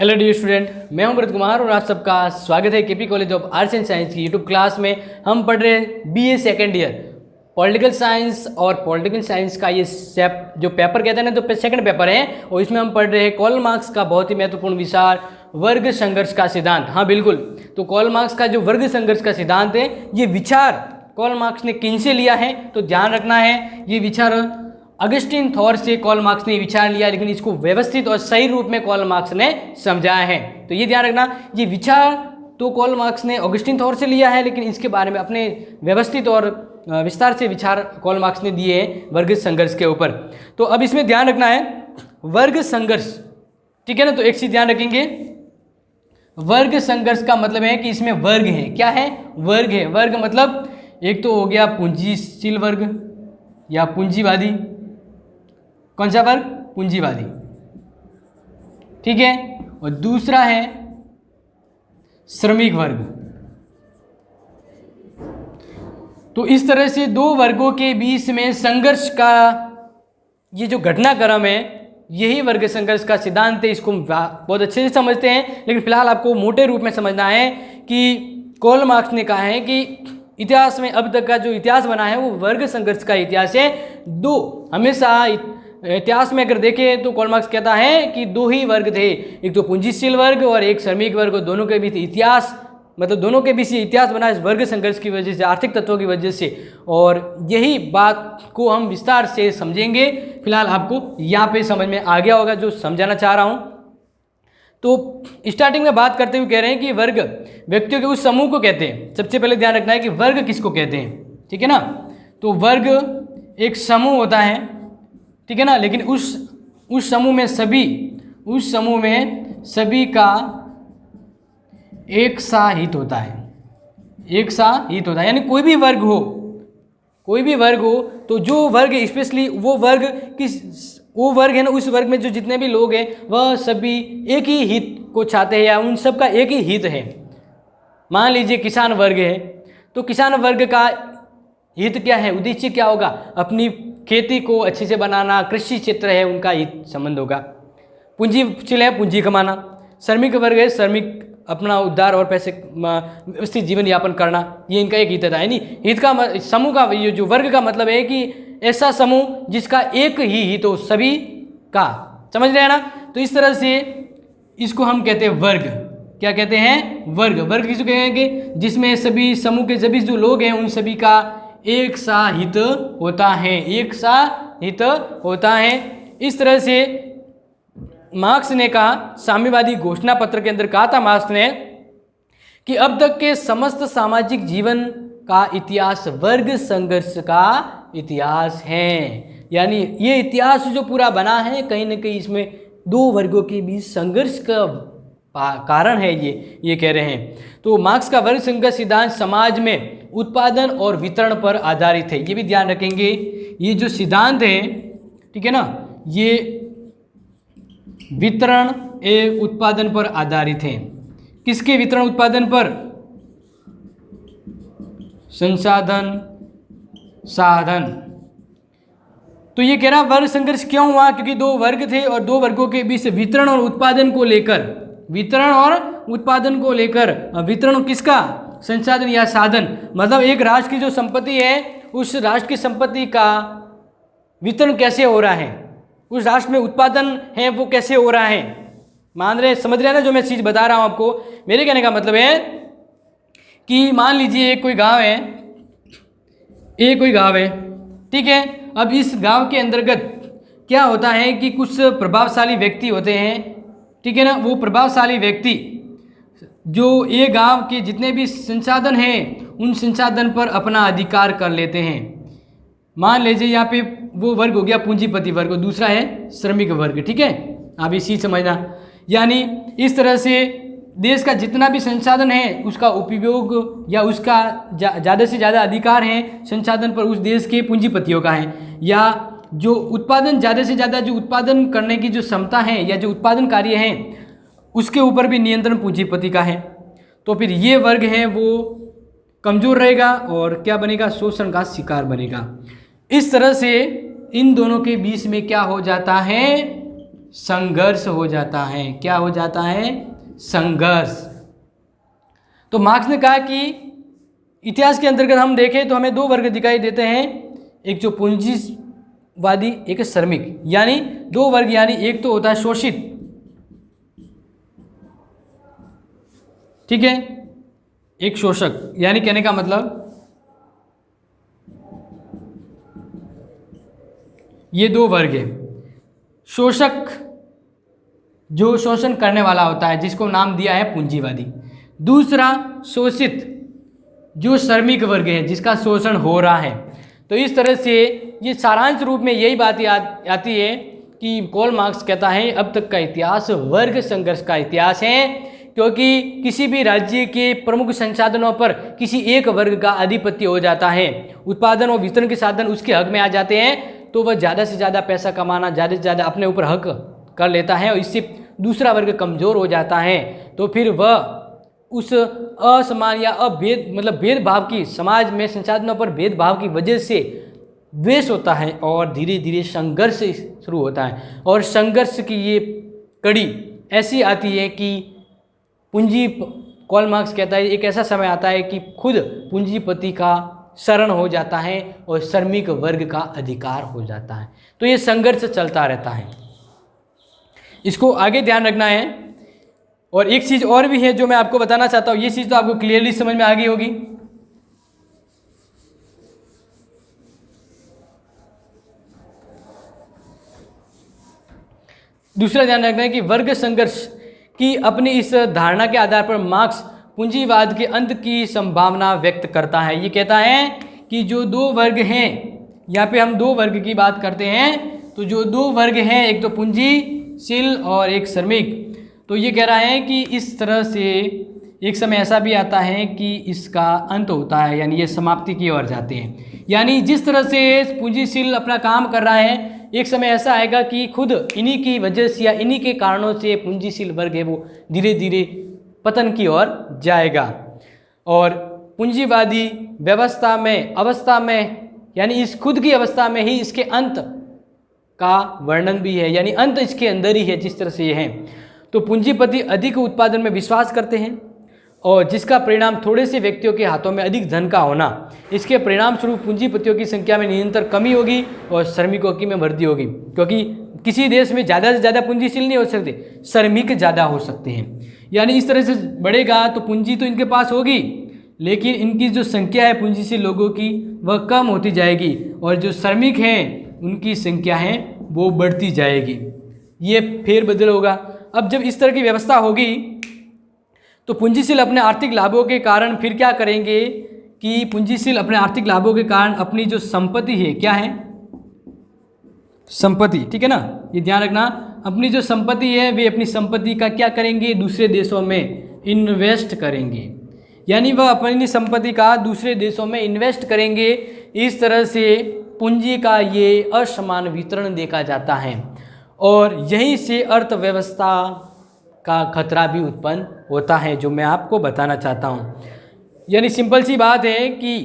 Hello dear student, मैं हूं भरत कुमार और आप सबका स्वागत है KP college of arts and science की यूट्यूब क्लास में। हम पढ़ रहे हैं BA second year political science और पॉलिटिकल साइंस का ये जो पेपर कहते हैं ना, तो सेकंड पेपर है और इसमें हम पढ़ रहे हैं कार्ल मार्क्स का बहुत ही महत्वपूर्ण विचार वर्ग संघर्ष का सिद्धांत। हाँ बिल्कुल, तो कार्ल मार्क्स का जो वर्ग संघर्ष का सिद्धांत है, ये विचार कार्ल मार्क्स ने किन से लिया है तो ध्यान रखना है। ये विचार अगस्टीन थॉर से कार्ल मार्क्स ने विचार लिया, लेकिन इसको व्यवस्थित और सही रूप में कार्ल मार्क्स ने समझाया है। तो ये ध्यान रखना, ये विचार तो कार्ल मार्क्स ने अगस्टीन थॉर से लिया है, लेकिन इसके बारे में अपने व्यवस्थित और विस्तार से विचार कार्ल मार्क्स ने दिए हैं वर्ग संघर्ष के ऊपर। तो अब इसमें ध्यान रखना है वर्ग संघर्ष, ठीक है ना। तो एक चीज ध्यान रखेंगे, वर्ग संघर्ष का मतलब है कि इसमें वर्ग है। क्या है? वर्ग है। वर्ग मतलब एक तो हो गया पूंजीशील वर्ग या पूंजीवादी। कौन सा वर्ग? पूंजीवादी, ठीक है। और दूसरा है श्रमिक वर्ग। तो इस तरह से दो वर्गों के बीच में संघर्ष का ये जो घटनाक्रम है, यही वर्ग संघर्ष का सिद्धांत है। इसको बहुत अच्छे से समझते हैं, लेकिन फिलहाल आपको मोटे रूप में समझना है कि कार्ल मार्क्स ने कहा है कि इतिहास में अब तक का जो इतिहास बना है वो वर्ग संघर्ष का इतिहास है। दो हमेशा इतिहास में अगर देखें तो कार्ल मार्क्स कहता है कि दो ही वर्ग थे, एक तो पूंजीशील वर्ग और एक श्रमिक वर्ग। दोनों के बीच इतिहास, मतलब दोनों के बीच इतिहास बना इस वर्ग संघर्ष की वजह से, आर्थिक तत्वों की वजह से। और यही बात को हम विस्तार से समझेंगे। फिलहाल आपको यहाँ पे समझ में आ गया होगा जो समझाना चाह रहा हूँ। तो स्टार्टिंग में बात करते हुए कह रहे हैं कि वर्ग व्यक्तियों के उस समूह को कहते हैं। सबसे पहले ध्यान रखना है कि वर्ग किसको कहते हैं, ठीक है ना। तो वर्ग एक समूह होता है, ठीक है ना, लेकिन उस समूह में सभी का एक सा हित होता है। एक सा हित होता है, यानी कोई भी वर्ग हो तो जो वर्ग स्पेशली वो वर्ग है ना, उस वर्ग में जो जितने भी लोग हैं वह सभी एक ही हित को चाहते हैं या उन सब का एक ही हित है। मान लीजिए किसान वर्ग है, तो किसान वर्ग का हित क्या है, उद्देश्य क्या होगा? अपनी खेती को अच्छे से बनाना, कृषि क्षेत्र है उनका हित संबंध होगा। पूंजीशील है, पूंजी कमाना। श्रमिक वर्ग है, श्रमिक अपना उद्धार और पैसे व्यवस्थित जीवन यापन करना, ये इनका एक हित है। यानी हित का समूह का, ये जो वर्ग का मतलब है कि ऐसा समूह जिसका एक ही हित हो सभी का। समझ रहे हैं ना। तो इस तरह से इसको हम कहते हैं वर्ग। क्या कहते हैं? वर्ग। वर्ग किसको कहेंगे? जिसमें सभी समूह के सभी जो लोग हैं उन सभी का एक सा हित होता है, एक सा हित होता है। इस तरह से मार्क्स ने कहा, साम्यवादी घोषणा पत्र के अंदर कहा था मार्क्स ने कि अब तक के समस्त सामाजिक जीवन का इतिहास वर्ग संघर्ष का इतिहास है। यानी ये इतिहास जो पूरा बना है, कहीं ना कहीं इसमें दो वर्गों के बीच संघर्ष का कारण है, ये कह रहे हैं। तो मार्क्स का वर्ग संघर्ष सिद्धांत समाज में उत्पादन और वितरण पर आधारित है। ये भी ध्यान रखेंगे, ये जो सिद्धांत है, ठीक है ना, ये वितरण एवं उत्पादन पर आधारित है। किसके वितरण उत्पादन पर? संसाधन साधन। तो ये कह रहा वर्ग संघर्ष क्यों हुआ? क्योंकि दो वर्ग थे और दो वर्गों के बीच वितरण और उत्पादन को लेकर, वितरण किसका? संसाधन या साधन। मतलब एक राष्ट्र की जो संपत्ति है, उस राष्ट्र की संपत्ति का वितरण कैसे हो रहा है, उस राष्ट्र में उत्पादन है वो कैसे हो रहा है। समझ रहे हैं ना जो मैं चीज़ बता रहा हूँ आपको। मेरे कहने का मतलब है कि मान लीजिए कोई गांव है, ठीक है। अब इस गांव के अंतर्गत क्या होता है कि कुछ प्रभावशाली व्यक्ति होते हैं, ठीक है ना। वो प्रभावशाली व्यक्ति जो ये गांव के जितने भी संसाधन हैं उन संसाधन पर अपना अधिकार कर लेते हैं। मान लीजिए यहाँ पे वो वर्ग हो गया पूंजीपति वर्ग और दूसरा है श्रमिक वर्ग, ठीक है। आप इसी समझना, यानी इस तरह से देश का जितना भी संसाधन है उसका उपयोग या उसका ज़्यादा से ज़्यादा अधिकार है संसाधन पर उस देश के पूंजीपतियों का है, या जो उत्पादन ज़्यादा से ज़्यादा जो उत्पादन करने की जो क्षमता है या जो उत्पादन कार्य है उसके ऊपर भी नियंत्रण पूंजीपति का है। तो फिर ये वर्ग है वो कमज़ोर रहेगा और क्या बनेगा? शोषण का शिकार बनेगा। इस तरह से इन दोनों के बीच में क्या हो जाता है? संघर्ष हो जाता है। क्या हो जाता है? संघर्ष। तो मार्क्स ने कहा कि इतिहास के अंतर्गत हम देखें तो हमें दो वर्ग दिखाई देते हैं, एक जो पूंजीवादी, एक श्रमिक, यानी दो वर्ग, यानी एक तो होता है शोषित, ठीक है, एक शोषक, यानी कहने का मतलब ये दो वर्ग है। शोषक जो शोषण करने वाला होता है, जिसको नाम दिया है पूंजीवादी। दूसरा शोषित, जो श्रमिक वर्ग है, जिसका शोषण हो रहा है। तो इस तरह से ये सारांश रूप में यही बात आती है कि कार्ल मार्क्स कहता है अब तक का इतिहास वर्ग संघर्ष का इतिहास है, क्योंकि किसी भी राज्य के प्रमुख संसाधनों पर किसी एक वर्ग का आधिपत्य हो जाता है, उत्पादन और वितरण के साधन उसके हक में आ जाते हैं, तो वह ज़्यादा से ज़्यादा पैसा कमाना, ज़्यादा से ज़्यादा अपने ऊपर हक कर लेता है और इससे दूसरा वर्ग कमज़ोर हो जाता है। तो फिर वह उस असमान या भेदभाव की, समाज में संसाधनों पर भेदभाव की वजह से द्वेष होता है और धीरे धीरे संघर्ष शुरू होता है। और संघर्ष की ये कड़ी ऐसी आती है कि कार्ल मार्क्स कहता है एक ऐसा समय आता है कि खुद पूंजीपति का शरण हो जाता है और श्रमिक वर्ग का अधिकार हो जाता है। तो ये संघर्ष चलता रहता है, इसको आगे ध्यान रखना है। और एक चीज़ और भी है जो मैं आपको बताना चाहता हूँ, ये चीज़ तो आपको क्लियरली समझ में आ गई होगी। दूसरा ध्यान रखना है कि वर्ग संघर्ष की अपनी इस धारणा के आधार पर मार्क्स पूंजीवाद के अंत की संभावना व्यक्त करता है। ये कहता है कि जो दो वर्ग हैं, यहाँ पे हम दो वर्ग की बात करते हैं, तो जो दो वर्ग हैं, एक तो पूंजीशील और एक श्रमिक, तो ये कह रहा है कि इस तरह से एक समय ऐसा भी आता है कि इसका अंत होता है, यानी ये समाप्ति की ओर जाते हैं। यानी जिस तरह से पूंजीशील अपना काम कर रहा है, एक समय ऐसा आएगा कि खुद इन्हीं की वजह से या इन्हीं के कारणों से पूंजीशील वर्ग है वो धीरे धीरे पतन की ओर जाएगा। और पूंजीवादी अवस्था में यानी इस खुद की अवस्था में ही इसके अंत का वर्णन भी है, यानी अंत इसके अंदर ही है जिस तरह से ये है। तो पूंजीपति अधिक उत्पादन में विश्वास करते हैं और जिसका परिणाम थोड़े से व्यक्तियों के हाथों में अधिक धन का होना। इसके परिणाम स्वरूप पूंजीपतियों की संख्या में निरंतर कमी होगी और श्रमिकों की में वृद्धि होगी, क्योंकि किसी देश में ज़्यादा से ज़्यादा पूंजीशील नहीं हो सकते, श्रमिक ज़्यादा हो सकते हैं। यानी इस तरह से बढ़ेगा तो पूंजी तो इनके पास होगी, लेकिन इनकी जो संख्या है पूंजीशील लोगों की वह कम होती जाएगी और जो श्रमिक हैं उनकी संख्या है वो बढ़ती जाएगी। ये फेरबदल होगा। अब जब इस तरह की व्यवस्था होगी तो पूंजीशील अपने आर्थिक लाभों के कारण फिर क्या करेंगे कि पूंजीशील अपने आर्थिक लाभों के कारण अपनी जो संपत्ति है, क्या है? संपत्ति, ठीक है ना, ये ध्यान रखना। अपनी जो संपत्ति है वे अपनी संपत्ति का क्या करेंगे? दूसरे देशों में इन्वेस्ट करेंगे, यानी वह अपनी संपत्ति का दूसरे देशों में इन्वेस्ट करेंगे। इस तरह से पूंजी का ये असमान वितरण देखा जाता है और यहीं से अर्थव्यवस्था का खतरा भी उत्पन्न होता है, जो मैं आपको बताना चाहता हूँ। यानी सिंपल सी बात है कि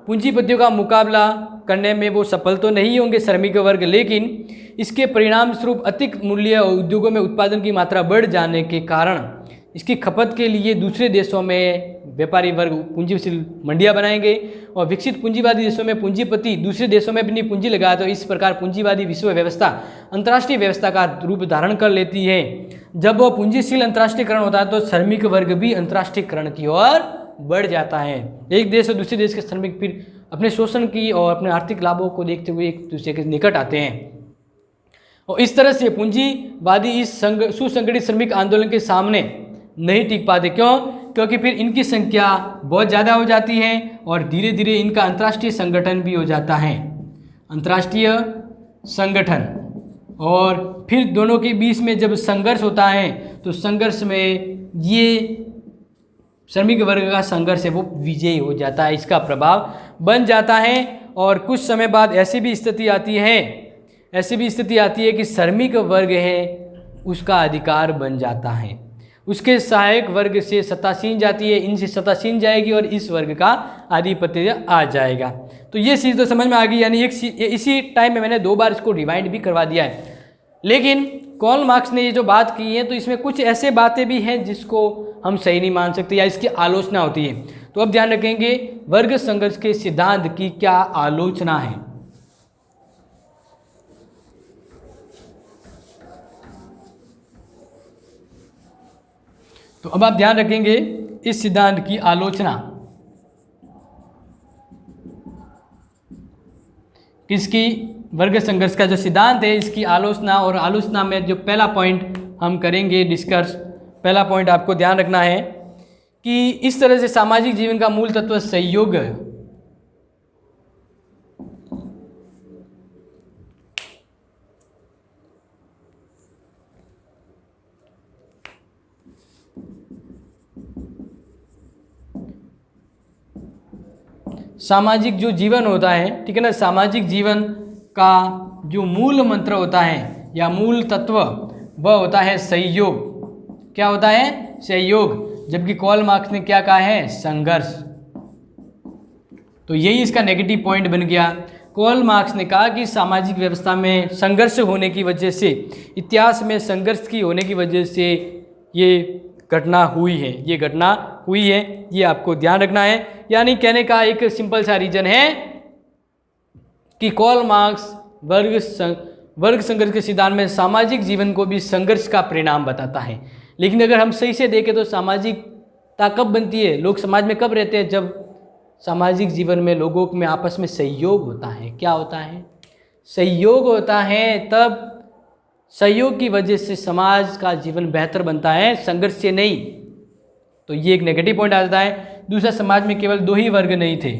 पूंजीपतियों का मुकाबला करने में वो सफल तो नहीं होंगे श्रमिक वर्ग, लेकिन इसके परिणाम स्वरूप अधिक मूल्य और उद्योगों में उत्पादन की मात्रा बढ़ जाने के कारण इसकी खपत के लिए दूसरे देशों में व्यापारी वर्ग पूंजीशील मंडियां बनाएंगे और विकसित पूंजीवादी देशों में पूंजीपति दूसरे देशों में अपनी पूंजी लगाए। तो इस प्रकार पूंजीवादी विश्व व्यवस्था अंतर्राष्ट्रीय व्यवस्था का रूप धारण कर लेती है। जब वो पूंजीशील अंतर्राष्ट्रीयकरण होता है तो श्रमिक वर्ग भी अंतर्राष्ट्रीयकरण की ओर बढ़ जाता है। एक देश और दूसरे देश के श्रमिक फिर अपने शोषण की और अपने आर्थिक लाभों को देखते हुए एक दूसरे के निकट आते हैं और इस तरह से पूंजीवादी इस सुसंगठित श्रमिक आंदोलन के सामने नहीं टिक पाते। क्यों? क्योंकि फिर इनकी संख्या बहुत ज़्यादा हो जाती है और धीरे धीरे इनका अंतर्राष्ट्रीय संगठन भी हो जाता है, अंतर्राष्ट्रीय संगठन। और फिर दोनों के बीच में जब संघर्ष होता है तो संघर्ष में ये श्रमिक वर्ग का संघर्ष है वो विजयी हो जाता है, इसका प्रभाव बन जाता है। और कुछ समय बाद ऐसी भी स्थिति आती है कि श्रमिक वर्ग है उसका अधिकार बन जाता है, उसके सहायक वर्ग से सत्ता छीन जाती है, इनसे सत्ता छीन जाएगी और इस वर्ग का आधिपत्य आ जाएगा। तो ये चीज़ तो समझ में आ गई। यानी इसी टाइम में मैंने 2 बार इसको रिवाइंड भी करवा दिया है, लेकिन कार्ल मार्क्स ने ये जो बात की है तो इसमें कुछ ऐसे बातें भी हैं जिसको हम सही नहीं मान सकते या इसकी आलोचना होती है। तो अब ध्यान रखेंगे वर्ग संघर्ष के सिद्धांत की क्या आलोचना है। तो अब आप ध्यान रखेंगे इस सिद्धांत की आलोचना किसकी, वर्ग संघर्ष का जो सिद्धांत है इसकी आलोचना। और आलोचना में जो पहला पॉइंट हम करेंगे डिस्कस, पहला पॉइंट आपको ध्यान रखना है कि इस तरह से सामाजिक जीवन का मूल तत्व सहयोग है। सामाजिक जो जीवन होता है, ठीक है ना, सामाजिक जीवन का जो मूल मंत्र होता है या मूल तत्व वह होता है सहयोग। क्या होता है? सहयोग। जबकि कार्ल मार्क्स ने क्या कहा है? संघर्ष। तो यही इसका नेगेटिव पॉइंट बन गया। कार्ल मार्क्स ने कहा कि सामाजिक व्यवस्था में संघर्ष होने की वजह से, इतिहास में संघर्ष की होने की वजह से ये घटना हुई है, ये घटना हुई है, ये आपको ध्यान रखना है। यानी कहने का एक सिंपल सा रीजन है कि कार्ल मार्क्स वर्ग संघर्ष के सिद्धांत में सामाजिक जीवन को भी संघर्ष का परिणाम बताता है। लेकिन अगर हम सही से देखें तो सामाजिकता कब बनती है, लोग समाज में कब रहते हैं? जब सामाजिक जीवन में लोगों में आपस में सहयोग होता है। क्या होता है? सहयोग होता है। तब सहयोग की वजह से समाज का जीवन बेहतर बनता है, संघर्ष से नहीं। तो ये एक नेगेटिव पॉइंट आ जाता है। दूसरा, समाज में केवल दो ही वर्ग नहीं थे।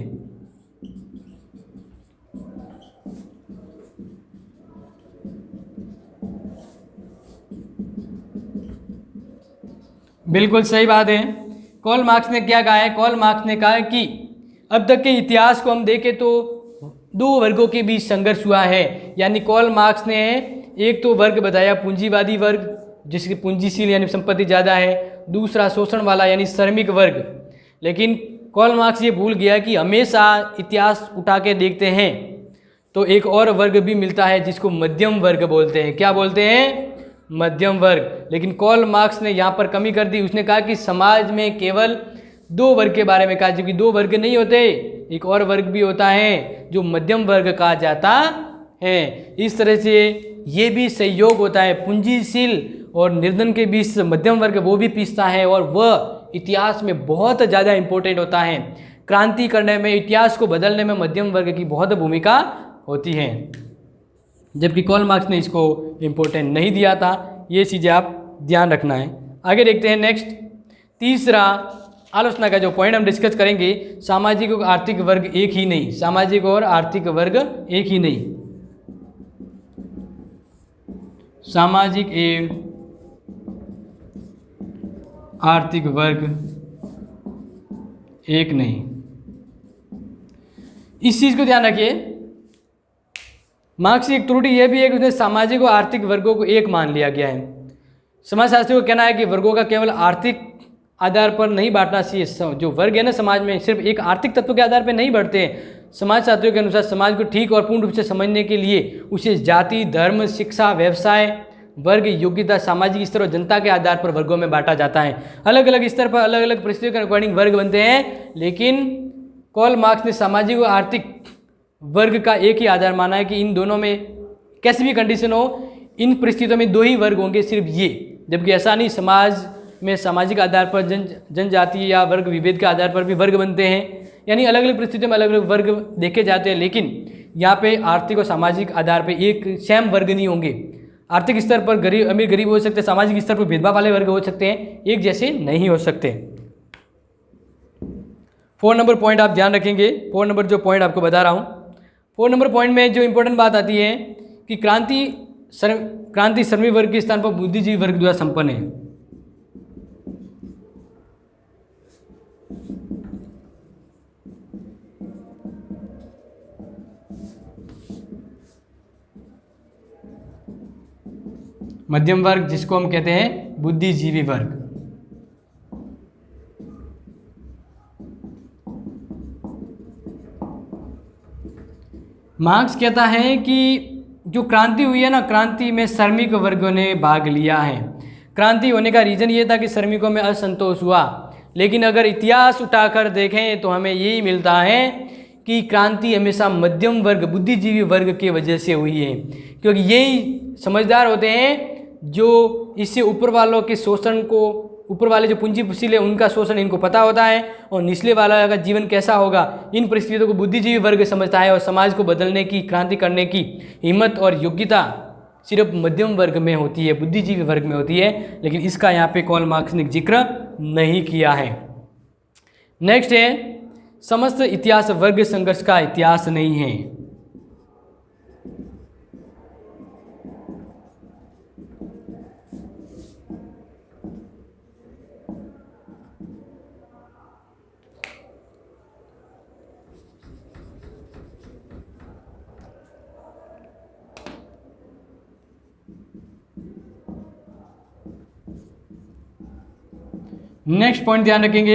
बिल्कुल सही बात है। कार्ल मार्क्स ने क्या कहा है? कार्ल मार्क्स ने कहा कि अब तक के इतिहास को हम देखें तो दो वर्गों के बीच संघर्ष हुआ है। यानी कार्ल मार्क्स ने एक तो वर्ग बताया पूंजीवादी वर्ग, जिसकी पूंजीशील यानी संपत्ति ज़्यादा है। दूसरा शोषण वाला यानी श्रमिक वर्ग। लेकिन कार्ल मार्क्स ये भूल गया कि हमेशा इतिहास उठा के देखते हैं तो एक और वर्ग भी मिलता है जिसको मध्यम वर्ग बोलते हैं। क्या बोलते हैं? मध्यम वर्ग। लेकिन कार्ल मार्क्स ने यहाँ पर कमी कर दी। उसने कहा कि समाज में केवल दो वर्ग के बारे में कहा, जबकि दो वर्ग नहीं होते, एक और वर्ग भी होता है जो मध्यम वर्ग कहा जाता है। इस तरह से ये भी सहयोग होता है। पूंजीशील और निर्धन के बीच मध्यम वर्ग वो भी पिसता है और वह इतिहास में बहुत ज़्यादा इम्पोर्टेंट होता है। क्रांति करने में, इतिहास को बदलने में मध्यम वर्ग की बहुत भूमिका होती है, जबकि कार्ल मार्क्स ने इसको इम्पोर्टेंट नहीं दिया था। ये चीज़ें आप ध्यान रखना है। आगे देखते हैं नेक्स्ट, तीसरा आलोचना का जो पॉइंट हम डिस्कस करेंगे, सामाजिक और आर्थिक वर्ग एक ही नहीं। सामाजिक और आर्थिक वर्ग एक ही नहीं। सामाजिक एवं आर्थिक वर्ग एक नहीं। इस चीज़ को ध्यान रखिए। मार्क्स की एक त्रुटि यह भी है कि उसने सामाजिक और आर्थिक वर्गों को एक मान लिया गया है। समाजशास्त्रियों का कहना है कि वर्गों का केवल आर्थिक आधार पर नहीं बांटना चाहिए। जो वर्ग है ना समाज में, सिर्फ एक आर्थिक तत्व के आधार पर नहीं बढ़ते हैं। समाजशास्त्रियों के अनुसार समाज को ठीक और पूर्ण रूप से समझने के लिए उसे जाति, धर्म, शिक्षा, व्यवसाय, वर्ग, योग्यता, सामाजिक स्तर और जनता के आधार पर वर्गों में बांटा जाता है। अलग अलग स्तर पर अलग अलग परिस्थितियों के अकॉर्डिंग वर्ग बनते हैं। लेकिन कार्ल मार्क्स ने सामाजिक और आर्थिक वर्ग का एक ही आधार माना है कि इन दोनों में कैसी भी कंडीशन हो, इन परिस्थितियों में दो ही वर्ग होंगे, सिर्फ ये। जबकि ऐसा नहीं, समाज में सामाजिक आधार पर जनजाति या वर्ग विभेद के आधार पर भी वर्ग बनते हैं। यानी अलग अलग परिस्थितियों में अलग अलग वर्ग देखे जाते हैं। लेकिन यहाँ पे आर्थिक और सामाजिक आधार पर एक सेम वर्ग नहीं होंगे। आर्थिक स्तर पर गरीब अमीर गरीब हो सकते हैं, सामाजिक स्तर पर भेदभाव वाले वर्ग हो सकते हैं, एक जैसे नहीं हो सकते। 4 नंबर पॉइंट आप ध्यान रखेंगे। 4 नंबर जो पॉइंट आपको बता रहा हूँ, 4 नंबर पॉइंट में जो इंपॉर्टेंट बात आती है कि क्रांति श्रमिक वर्ग के स्थान पर बुद्धिजीवी वर्ग द्वारा संपन्न है। मध्यम वर्ग जिसको हम कहते हैं बुद्धिजीवी वर्ग। मार्क्स कहता है कि जो क्रांति हुई है ना, क्रांति में श्रमिक वर्गों ने भाग लिया है। क्रांति होने का रीज़न ये था कि श्रमिकों में असंतोष हुआ, लेकिन अगर इतिहास उठाकर देखें तो हमें यही मिलता है कि क्रांति हमेशा मध्यम वर्ग, बुद्धिजीवी वर्ग की वजह से हुई है, क्योंकि यही समझदार होते हैं जो इससे ऊपर वालों के शोषण को, ऊपर वाले जो पूंजीशील है उनका शोषण इनको पता होता है, और निचले वाला का जीवन कैसा होगा इन परिस्थितियों को बुद्धिजीवी वर्ग समझता है, और समाज को बदलने की, क्रांति करने की हिम्मत और योग्यता सिर्फ मध्यम वर्ग में होती है, बुद्धिजीवी वर्ग में होती है। लेकिन इसका यहाँ पे कार्ल मार्क्स ने जिक्र नहीं किया है। नेक्स्ट है, समस्त इतिहास वर्ग संघर्ष का इतिहास नहीं है। नेक्स्ट पॉइंट ध्यान रखेंगे,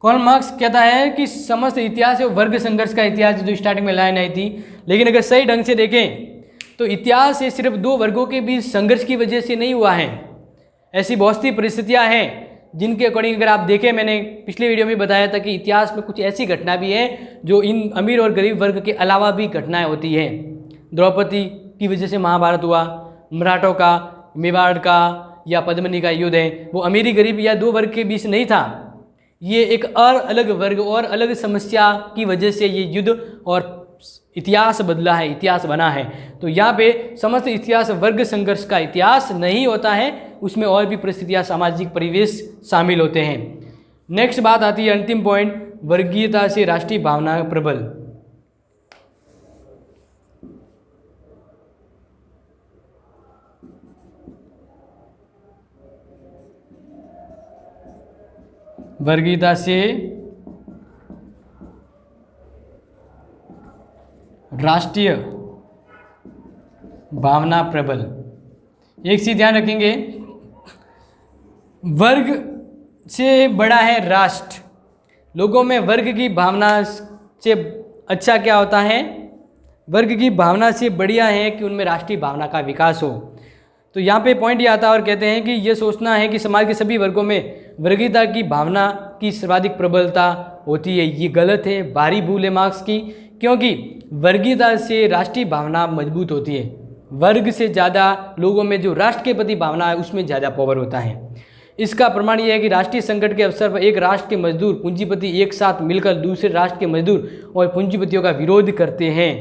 कार्ल मार्क्स कहता है कि समस्त इतिहास और वर्ग संघर्ष का इतिहास, जो स्टार्टिंग में लाइन आई थी, लेकिन अगर सही ढंग से देखें तो इतिहास ये सिर्फ दो वर्गों के बीच संघर्ष की वजह से नहीं हुआ है। ऐसी बहुत सी परिस्थितियां हैं जिनके अकॉर्डिंग अगर आप देखें, मैंने पिछले वीडियो में बताया था कि इतिहास में कुछ ऐसी घटना भी है जो इन अमीर और गरीब वर्ग के अलावा भी घटनाएं होती हैं। द्रौपदी की वजह से महाभारत हुआ, मराठों का, मेवाड़ का या पद्मिनी का युद्ध है, वो अमीरी गरीब या दो वर्ग के बीच नहीं था, ये एक और अलग वर्ग और अलग समस्या की वजह से ये युद्ध और इतिहास बदला है, इतिहास बना है। तो यहाँ पे समस्त इतिहास वर्ग संघर्ष का इतिहास नहीं होता है, उसमें और भी परिस्थितियाँ, सामाजिक परिवेश शामिल होते हैं। नेक्स्ट बात आती है, अंतिम पॉइंट, वर्गीयता से राष्ट्रीय भावना प्रबल। वर्गीयता से राष्ट्रीय भावना प्रबल। एक चीज ध्यान रखेंगे, वर्ग से बड़ा है राष्ट्र। लोगों में वर्ग की भावना से अच्छा क्या होता है, वर्ग की भावना से बढ़िया है कि उनमें राष्ट्रीय भावना का विकास हो। तो यहाँ पे पॉइंट ये आता है और कहते हैं कि ये सोचना है कि समाज के सभी वर्गों में वर्गीयता की भावना की सर्वाधिक प्रबलता होती है, ये गलत है, भारी भूल है मार्क्स की, क्योंकि वर्गीयता से राष्ट्रीय भावना मजबूत होती है। वर्ग से ज़्यादा लोगों में जो राष्ट्र के प्रति भावना है उसमें ज़्यादा पावर होता है। इसका प्रमाण यह है कि राष्ट्रीय संकट के अवसर पर एक राष्ट्र के मजदूर पूंजीपति एक साथ मिलकर दूसरे राष्ट्र के मजदूर और पूंजीपतियों का विरोध करते हैं।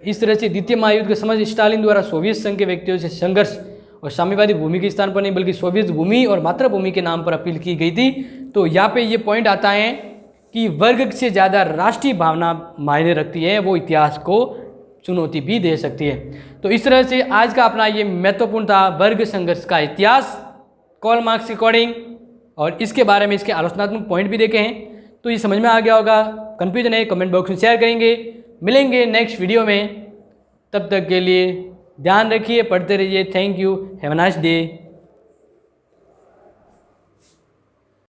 इस तरह से द्वितीय महायुद्ध के समय स्टालिन द्वारा सोवियत संघ के व्यक्तियों से संघर्ष और साम्यवादी भूमि के स्थान पर नहीं बल्कि सोवियत भूमि और मातृभूमि के नाम पर अपील की गई थी। तो यहाँ पे ये पॉइंट आता है कि वर्ग से ज़्यादा राष्ट्रीय भावना मायने रखती है, वो इतिहास को चुनौती भी दे सकती है। तो इस तरह से आज का अपना ये महत्वपूर्ण था वर्ग संघर्ष का इतिहास कार्ल मार्क्स के अकॉर्डिंग, और इसके बारे में इसके आलोचनात्मक पॉइंट भी देखे हैं। तो ये समझ में आ गया होगा, कन्फ्यूजन है कमेंट बॉक्स में शेयर करेंगे। मिलेंगे नेक्स्ट वीडियो में, तब तक के लिए ध्यान रखिए, पढ़ते रहिए। Thank you, have a nice day.